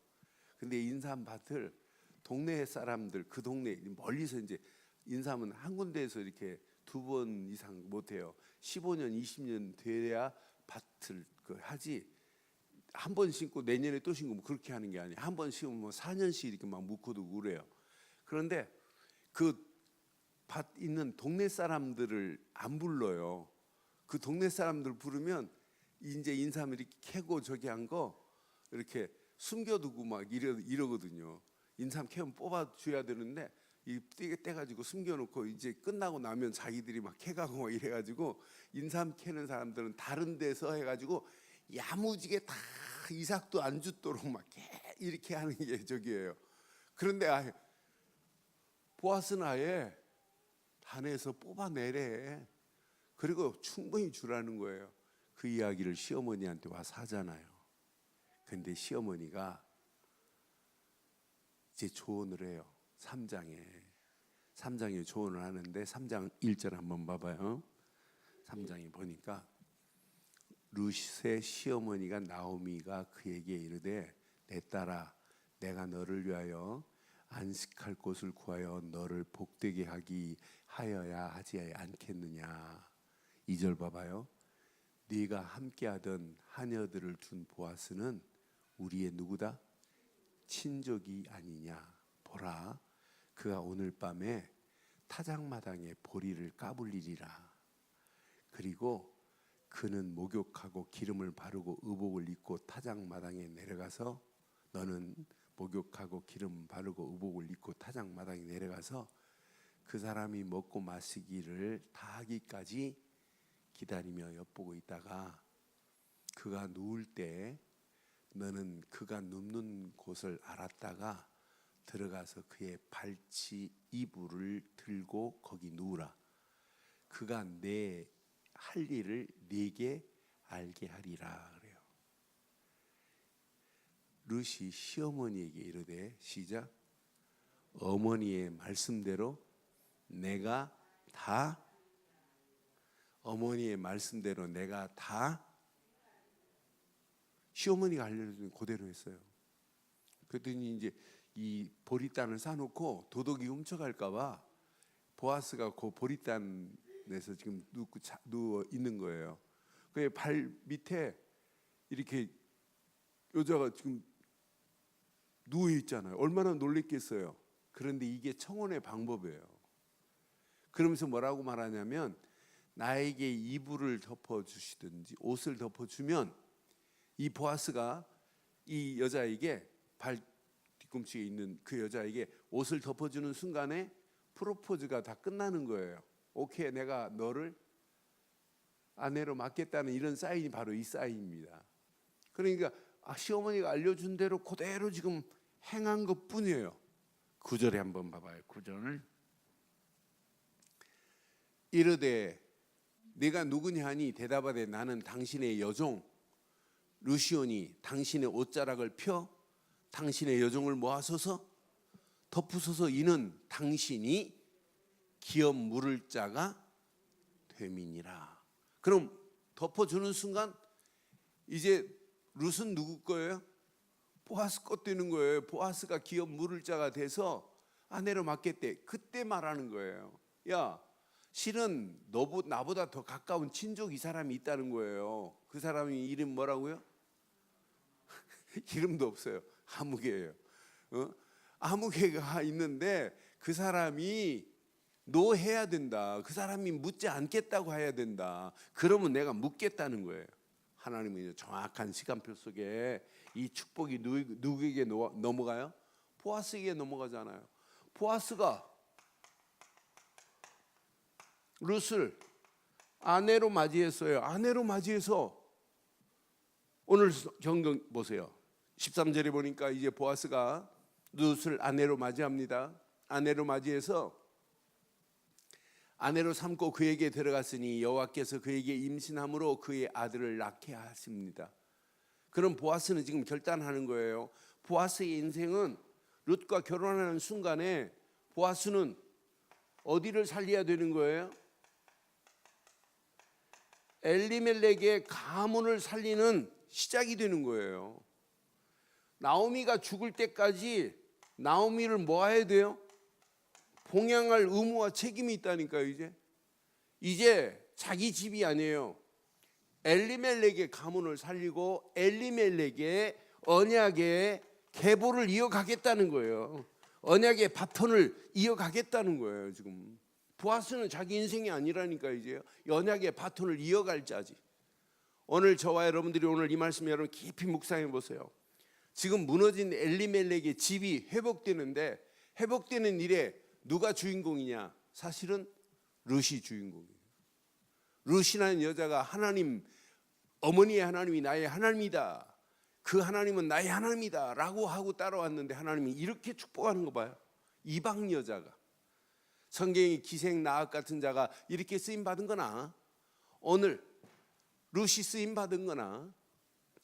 근데 인삼밭을 동네 사람들 그 동네 멀리서 이제 인삼은 한 군데에서 이렇게 2번 이상 못 해요. 15년, 20년 돼야 밭을 하지. 한 번 심고 내년에 또 심고 뭐 그렇게 하는 게 아니에요. 한 번 심으면 뭐 4년씩 이렇게 막 묵혀두고 그래요. 그런데 그 밭 있는 동네 사람들을 안 불러요. 그 동네 사람들 부르면 이제 인삼 이렇게 캐고 저기 한 거 이렇게 숨겨두고 막 이러거든요. 인삼 캐면 뽑아줘야 되는데 이 떼가지고 숨겨놓고 이제 끝나고 나면 자기들이 막 캐가고 막 이래가지고 인삼 캐는 사람들은 다른 데서 해가지고 야무지게 다 이삭도 안 죽도록 막 이렇게 하는 게 저기예요. 그런데 보아스는 아예 단에서 뽑아내래. 그리고 충분히 주라는 거예요. 그 이야기를 시어머니한테 와서 하잖아요. 근데 시어머니가 이제 조언을 해요. 3장에 조언을 하는데 3장 1절 한번 봐봐요. 3장에 보니까 룻의 시어머니가 나오미가 그에게 이르되 내 딸아 내가 너를 위하여 안식할 곳을 구하여 너를 복되게 하여야 하지 않겠느냐. 2절 봐봐요. 네가 함께하던 하녀들을 둔 보아스는 우리의 누구다? 친족이 아니냐. 보라 그가 오늘 밤에 타작마당에 보리를 까불리리라. 그리고 그는 목욕하고 기름을 바르고 의복을 입고 타작마당에 내려가서 너는 목욕하고 기름 바르고 의복을 입고 타작마당에 내려가서 그 사람이 먹고 마시기를 다 하기까지 기다리며 엿보고 있다가 그가 누울 때 너는 그가 눕는 곳을 알았다가 들어가서 그의 발치 이불을 들고 거기 누우라. 그가 내 할 일을 네게 알게 하리라 그래요. 룻이 시어머니에게 이르되 시작 어머니의 말씀대로 내가 다 어머니의 말씀대로 내가 다 시어머니가 알려준 그대로 했어요. 그랬더니 이제 이 보리단을 사놓고 도둑이 훔쳐갈까봐 보아스가 그 보리단에서 지금 누워 있는 거예요. 그 발 밑에 이렇게 여자가 지금 누워 있잖아요. 얼마나 놀랬겠어요. 그런데 이게 청혼의 방법이에요. 그러면서 뭐라고 말하냐면 나에게 이불을 덮어주시든지 옷을 덮어주면 이 보아스가 이 여자에게 발 뒤꿈치에 있는 그 여자에게 옷을 덮어주는 순간에 프로포즈가 다 끝나는 거예요. 오케이, 내가 너를 아내로 맡겠다는 이런 사인이 바로 이 사인입니다. 그러니까 시어머니가 알려준 대로 그대로 지금 행한 것뿐이에요. 9절에 한번 봐봐요. 9절 이르되 내가 누구냐 하니 대답하되 나는 당신의 여종 루시오니 당신의 옷자락을 펴 당신의 여종을 모아서서 덮으소서. 이는 당신이 기업 물을 자가 됨이니라. 그럼 덮어주는 순간 이제 룻은 누구 거예요? 보아스 것 되는 거예요. 보아스가 기업 물을 자가 돼서 아내로 맡겠대. 그때 말하는 거예요. 야, 실은 나보다 더 가까운 친족 이 사람이 있다는 거예요. 그 사람이 이름 뭐라고요? 이름도 없어요. 아무개예요. 아무개가 있는데 그 사람이 너 해야 된다. 그 사람이 묻지 않겠다고 해야 된다. 그러면 내가 묻겠다는 거예요. 하나님은 정확한 시간표 속에 이 축복이 누구에게 넘어가요? 보아스에게 넘어가잖아요. 보아스가 룻을 아내로 맞이했어요. 아내로 맞이해서 오늘 경경 보세요. 13절에 보니까 이제 보아스가 룻을 아내로 맞이합니다. 아내로 맞이해서 아내로 삼고 그에게 들어갔으니 여호와께서 그에게 임신함으로 그의 아들을 낳게 하십니다. 그럼 보아스는 지금 결단하는 거예요. 보아스의 인생은 룻과 결혼하는 순간에 보아스는 어디를 살려야 되는 거예요? 엘리멜렉의 가문을 살리는 시작이 되는 거예요. 나오미가 죽을 때까지 나오미를 뭐 해야 돼요? 봉양할 의무와 책임이 있다니까요. 이제 자기 집이 아니에요. 엘리멜렉의 가문을 살리고 엘리멜렉의 언약의 계보를 이어가겠다는 거예요. 언약의 바톤을 이어가겠다는 거예요. 지금 보아스는 자기 인생이 아니라니까 이제 언약의 바톤을 이어갈 자지. 오늘 저와 여러분들이 오늘 이 말씀 여러분 깊이 묵상해 보세요. 지금 무너진 엘리멜렉의 집이 회복되는데 회복되는 일에 누가 주인공이냐? 사실은 룻이 주인공이에요. 룻이라는 여자가 하나님, 어머니의 하나님이 나의 하나님이다. 그 하나님은 나의 하나님이다 라고 하고 따라왔는데 하나님이 이렇게 축복하는 거 봐요. 이방 여자가, 성경의 기생 나학 같은 자가 이렇게 쓰임받은 거나, 오늘 룻이 쓰임받은 거나,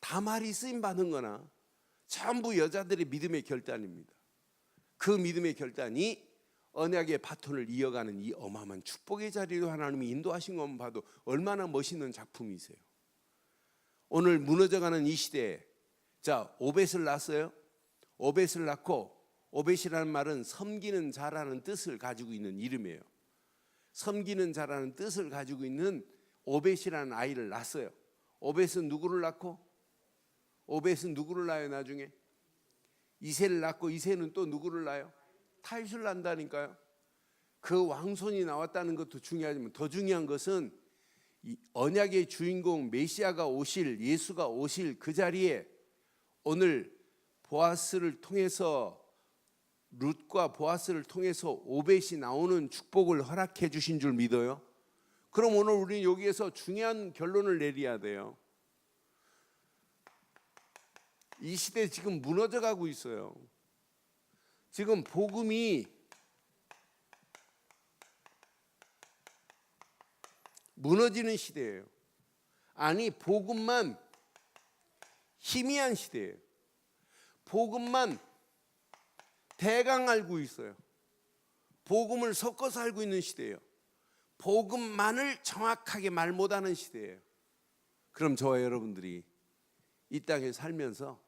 다말이 쓰임받은 거나 전부 여자들의 믿음의 결단입니다. 그 믿음의 결단이 언약의 바톤을 이어가는 이 어마어마한 축복의 자리로 하나님이 인도하신 것만 봐도 얼마나 멋있는 작품이세요. 오늘 무너져가는 이 시대에 자, 오벳을 낳았어요. 오벳을 낳고, 오벳이라는 말은 섬기는 자라는 뜻을 가지고 있는 이름이에요. 섬기는 자라는 뜻을 가지고 있는 오벳이라는 아이를 낳았어요. 오벳은 누구를 낳고? 오벳은 누구를 낳아요? 나중에 이새를 낳고, 이새는 또 누구를 낳아요? 다윗을 낳는다니까요. 그 왕손이 나왔다는 것도 중요하지만 더 중요한 것은 이 언약의 주인공 메시아가 오실, 예수가 오실 그 자리에 오늘 보아스를 통해서, 룻과 보아스를 통해서 오벳이 나오는 축복을 허락해 주신 줄 믿어요. 그럼 오늘 우리는 여기에서 중요한 결론을 내려야 돼요. 이 시대 지금 무너져 가고 있어요. 지금 복음이 무너지는 시대예요. 아니, 복음만 희미한 시대예요. 복음만 대강 알고 있어요. 복음을 섞어서 알고 있는 시대예요. 복음만을 정확하게 말 못하는 시대예요. 그럼 저와 여러분들이 이 땅에 살면서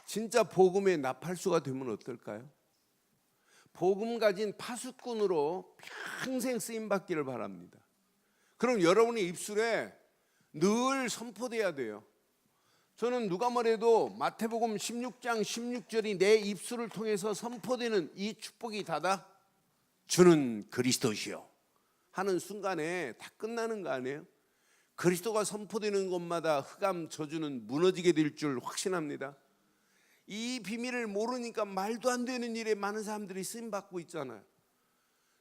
진짜 복음의 나팔수가 되면 어떨까요? 복음 가진 파수꾼으로 평생 쓰임받기를 바랍니다. 그럼 여러분의 입술에 늘 선포돼야 돼요. 저는 누가 뭐래도 마태복음 16장 16절이 내 입술을 통해서 선포되는 이 축복이 닫아 주는 그리스도시요 하는 순간에 다 끝나는 거 아니에요? 그리스도가 선포되는 곳마다 흑암 저주는 무너지게 될 줄 확신합니다. 이 비밀을 모르니까 말도 안 되는 일에 많은 사람들이 쓰임받고 있잖아요.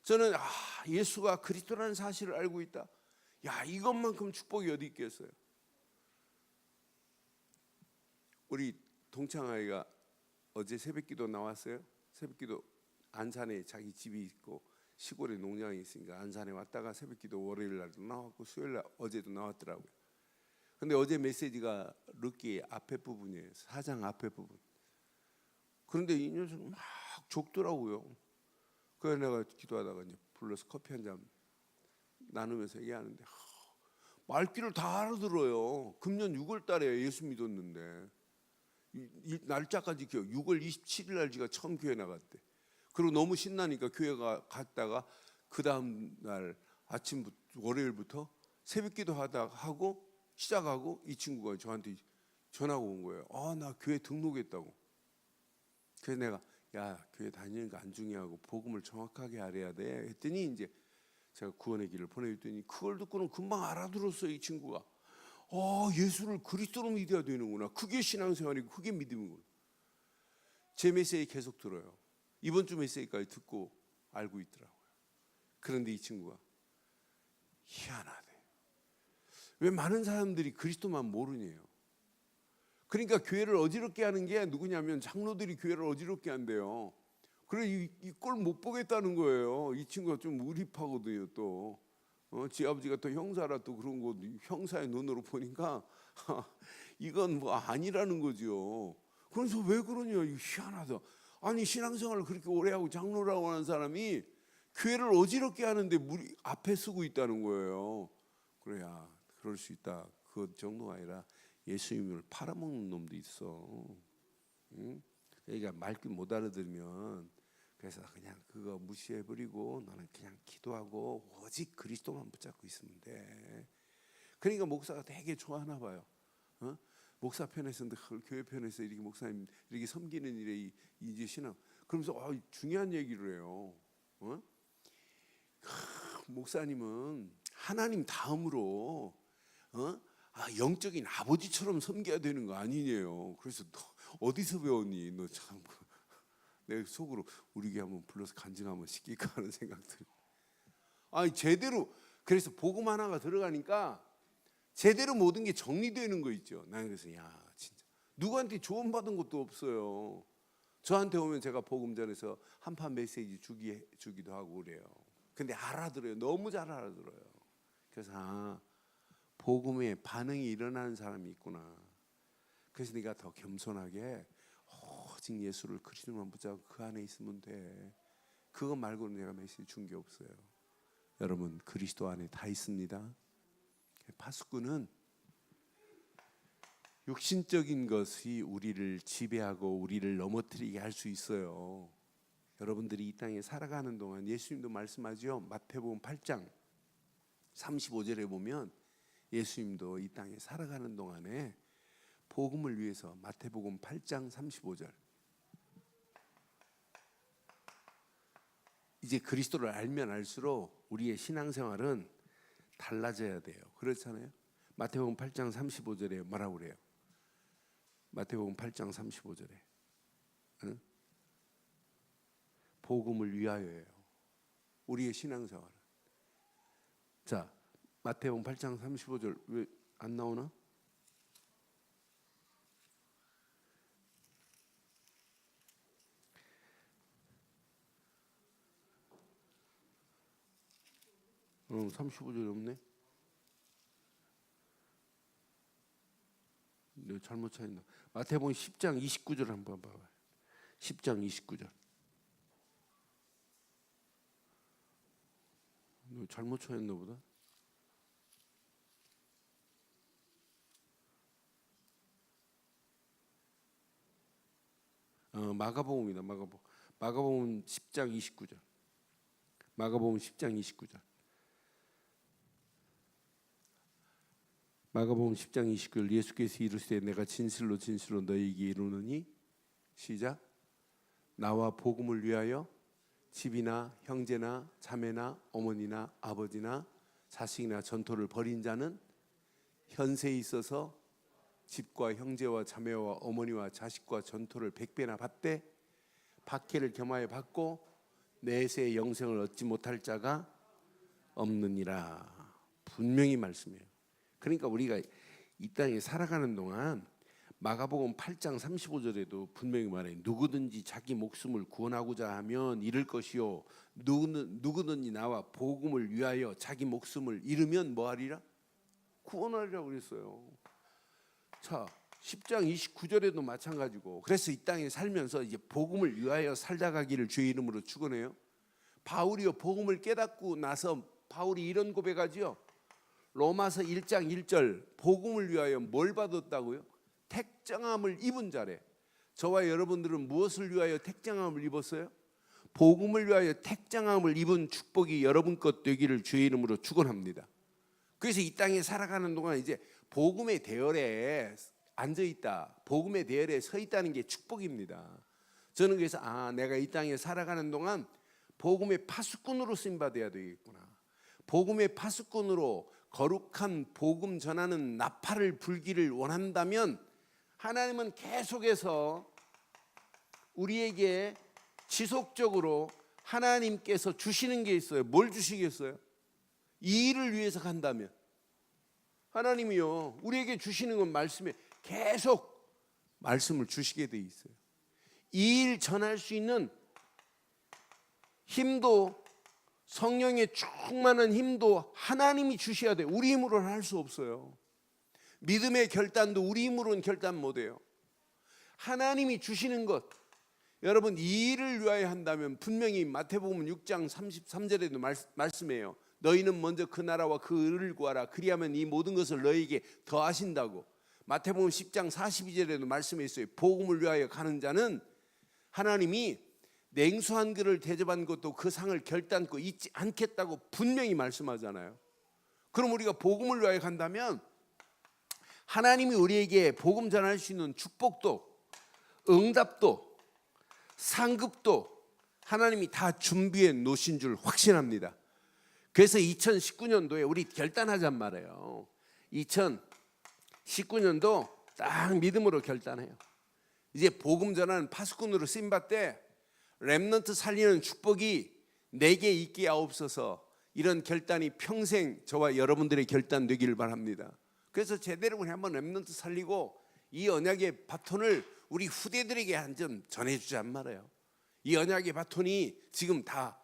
저는 예수가 그리스도라는 사실을 알고 있다. 야, 이것만큼 축복이 어디 있겠어요? 우리 동창아이가 어제 새벽기도 나왔어요. 새벽기도 안산에 자기 집이 있고 시골에 농장이 있으니까 안산에 왔다가 새벽기도 월요일 날도 나왔고 수요일 날 어제도 나왔더라고요. 근데 어제 메시지가 룻기 앞에 부분이에요. 4장 앞에 부분. 그런데 이 녀석 막 족더라고요. 그래서 내가 기도하다가 이제 불러서 커피 한 잔 나누면서 얘기하는데 말귀를 다 알아들어요. 금년 6월 달에 예수 믿었는데 이 날짜까지 기억. 6월 27일 날 지가 처음 교회 나갔대. 그리고 너무 신나니까 교회가 갔다가 그 다음 날 아침부터 월요일부터 새벽기도 하고 시작하고 이 친구가 저한테 전화가 온 거예요. 나 교회 등록했다고. 그래서 내가 야, 교회 다니는 거 안 중요하고 복음을 정확하게 알아야 돼 했더니 이제 제가 구원의 길을 보내줬더니 그걸 듣고는 금방 알아들었어요. 이 친구가 예수를 그리스도로 믿어야 되는구나. 그게 신앙생활이고 그게 믿음이구나. 제 메시지 계속 들어요. 이번 주 메시지까지 듣고 알고 있더라고요. 그런데 이 친구가 희한하대. 왜 많은 사람들이 그리스도만 모르냐요. 그러니까 교회를 어지럽게 하는 게 누구냐면 장로들이 교회를 어지럽게 한대요. 그래 이 꼴 못 보겠다는 거예요. 이 친구가 좀 우립하거든요. 또 지 아버지가 또 형사라 또 그런 거 형사의 눈으로 보니까 이건 뭐 아니라는 거죠. 그래서 왜 그러냐. 이거 희한하다. 아니 신앙생활을 그렇게 오래 하고 장로라고 하는 사람이 교회를 어지럽게 하는데 물이 앞에 서고 있다는 거예요. 그래야 그럴 수 있다. 그 정도가 아니라 예수님을 팔아먹는 놈도 있어. 응? 그러니까 말귀 못 알아들으면 그래서 그냥 그거 무시해버리고 너는 그냥 기도하고 오직 그리스도만 붙잡고 있으면 돼. 그러니까 목사가 되게 좋아하나 봐요. 목사 편에서 교회 편에서 이렇게 목사님 이렇게 섬기는 일에 이제 신앙 그러면서 중요한 얘기를 해요. 목사님은 하나님 다음으로 영적인 아버지처럼 섬겨야 되는 거 아니냐요. 그래서 너 어디서 배웠니? 너 참 내 속으로 우리 교회 한번 불러서 간증 한번 시킬까 하는 생각들. 제대로 그래서 복음 하나가 들어가니까 제대로 모든 게 정리되는 거 있죠. 나는 그래서 진짜 누구한테 조언 받은 것도 없어요. 저한테 오면 제가 복음 전에서 한판 메시지 주기도 하고 그래요. 근데 알아들어요. 너무 잘 알아들어요. 그래서 복음에 반응이 일어나는 사람이 있구나. 그래서 네가 더 겸손하게 오직 예수를 그리스도만 붙잡고 그 안에 있으면 돼. 그거 말고는 내가 메시지 준 게 없어요. 여러분 그리스도 안에 다 있습니다. 파수꾼은 육신적인 것이 우리를 지배하고 우리를 넘어뜨리게 할 수 있어요. 여러분들이 이 땅에 살아가는 동안 예수님도 말씀하죠. 마태복음 8장 35절에 보면 예수님도 이 땅에 살아가는 동안에 복음을 위해서 마태복음 8장 35절 이제 그리스도를 알면 알수록 우리의 신앙생활은 달라져야 돼요. 그렇잖아요. 마태복음 8장 35절에 뭐라고 그래요? 마태복음 8장 35절에 복음을 위하여예요. 우리의 신앙생활은. 자, 마태복음 8장 35절 왜 안 나오나? 어, 35절이 없네. 내가 잘못 찾았나? 마태복음 10장 29절 한번 봐봐요. 10장 29절. 너 잘못 찾았나 보다. 마가복음이다. 마가복음 10장 29절. 마가복음 10장 29절. 마가복음 10장 29절 예수께서 이르시되 내가 진실로 진실로 너희에게 이르노니 시작 나와 복음을 위하여 집이나 형제나 자매나 어머니나 아버지나 자식이나 전토를 벌인 자는 현세에 있어서 집과 형제와 자매와 어머니와 자식과 전토를 100배나 받되 박해를 겸하여 받고 내세의 영생을 얻지 못할 자가 없느니라. 분명히 말씀해요. 그러니까 우리가 이 땅에 살아가는 동안 마가복음 8장 35절에도 분명히 말해 누구든지 자기 목숨을 구원하고자 하면 잃을 것이요 누구든지 나와 복음을 위하여 자기 목숨을 잃으면 뭐하리라? 구원하리라고 그랬어요. 자, 10장 29절에도 마찬가지고 그래서 이 땅에 살면서 이제 복음을 위하여 살다 가기를 주의 이름으로 축원해요. 바울이요 복음을 깨닫고 나서 바울이 이런 고백하지요. 로마서 1장 1절 복음을 위하여 뭘 받았다고요? 택정함을 입은 자래. 저와 여러분들은 무엇을 위하여 택정함을 입었어요? 복음을 위하여 택정함을 입은 축복이 여러분 것 되기를 주의 이름으로 축원합니다. 그래서 이 땅에 살아가는 동안 이제 복음의 대열에 앉아 있다, 복음의 대열에 서 있다는 게 축복입니다. 저는 그래서 내가 이 땅에 살아가는 동안 복음의 파수꾼으로 쓰임 받아야 되겠구나. 복음의 파수꾼으로 거룩한 복음 전하는 나팔을 불기를 원한다면 하나님은 계속해서 우리에게 지속적으로 하나님께서 주시는 게 있어요. 뭘 주시겠어요? 이 일을 위해서 간다면 하나님이요 우리에게 주시는 건 말씀에 계속 말씀을 주시게 돼 있어요. 이 일 전할 수 있는 힘도 성령의 충만한 힘도 하나님이 주셔야 돼요. 우리 힘으로는 할 수 없어요. 믿음의 결단도 우리 힘으로는 결단 못해요. 하나님이 주시는 것, 여러분 이 일을 위하여 한다면 분명히 마태복음 6장 33절에도 말씀해요. 너희는 먼저 그 나라와 그 의를 구하라. 그리하면 이 모든 것을 너희에게 더하신다고. 마태복음 10장 42절에도 말씀했어요. 복음을 위하여 가는 자는 하나님이 냉수 한 그릇을 대접한 것도 그 상을 결단코 잊지 않겠다고 분명히 말씀하잖아요. 그럼 우리가 복음을 위하여 간다면 하나님이 우리에게 복음 전할 수 있는 축복도 응답도 상급도 하나님이 다 준비해 놓으신 줄 확신합니다. 그래서 2019년도에 우리 결단하잔 말이에요. 2019년도 딱 믿음으로 결단해요. 이제 복음 전하는 파수꾼으로 쓰임받되 렘넌트 살리는 축복이 내게 있게 하옵소서. 이런 결단이 평생 저와 여러분들의 결단 되기를 바랍니다. 그래서 제대로 우리 한번 렘넌트 살리고 이 언약의 바톤을 우리 후대들에게 한 점 전해주자 말이에요. 이 언약의 바톤이 지금 다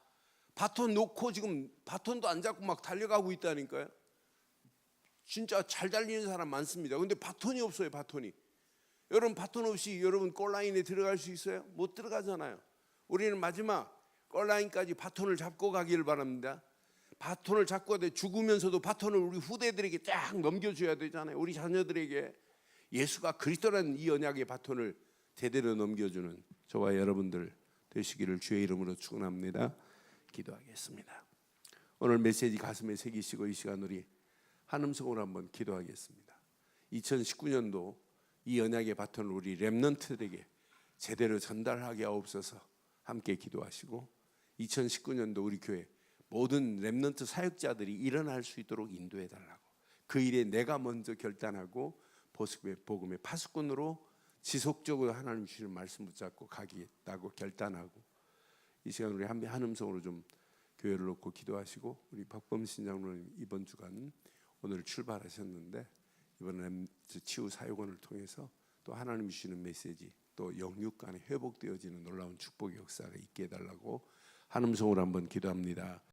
바톤 놓고 지금 바톤도 안 잡고 막 달려가고 있다니까요. 진짜 잘 달리는 사람 많습니다. 근데 바톤이 없어요. 바톤이. 여러분 바톤 없이 여러분 골라인에 들어갈 수 있어요? 못 들어가잖아요. 우리는 마지막 골라인까지 바톤을 잡고 가기를 바랍니다. 바톤을 잡고 죽으면서도 바톤을 우리 후대들에게 딱 넘겨줘야 되잖아요. 우리 자녀들에게 예수가 그리스도라는 이 언약의 바톤을 제대로 넘겨주는 저와 여러분들 되시기를 주의 이름으로 축원합니다. 기도하겠습니다. 오늘 메시지 가슴에 새기시고 이 시간 우리 한음성으로 한번 기도하겠습니다. 2019년도 이 언약의 바톤을 우리 렘넌트들에게 제대로 전달하게 하옵소서. 함께 기도하시고 2019년도 우리 교회 모든 렘넌트 사역자들이 일어날 수 있도록 인도해 달라고, 그 일에 내가 먼저 결단하고 복음의 파수꾼으로 지속적으로 하나님 주시는 말씀 붙잡고 가겠다고 결단하고, 이 시간 우리 한 음성으로 좀 교회를 놓고 기도하시고, 우리 박범신 장로님 이번 주간 오늘 출발하셨는데 이번 렘넌트 치유 사역원을 통해서 또 하나님 주시는 메시지, 또 영육 간에 회복되어지는 놀라운 축복의 역사가 있게 해달라고 한 음성으로 한번 기도합니다.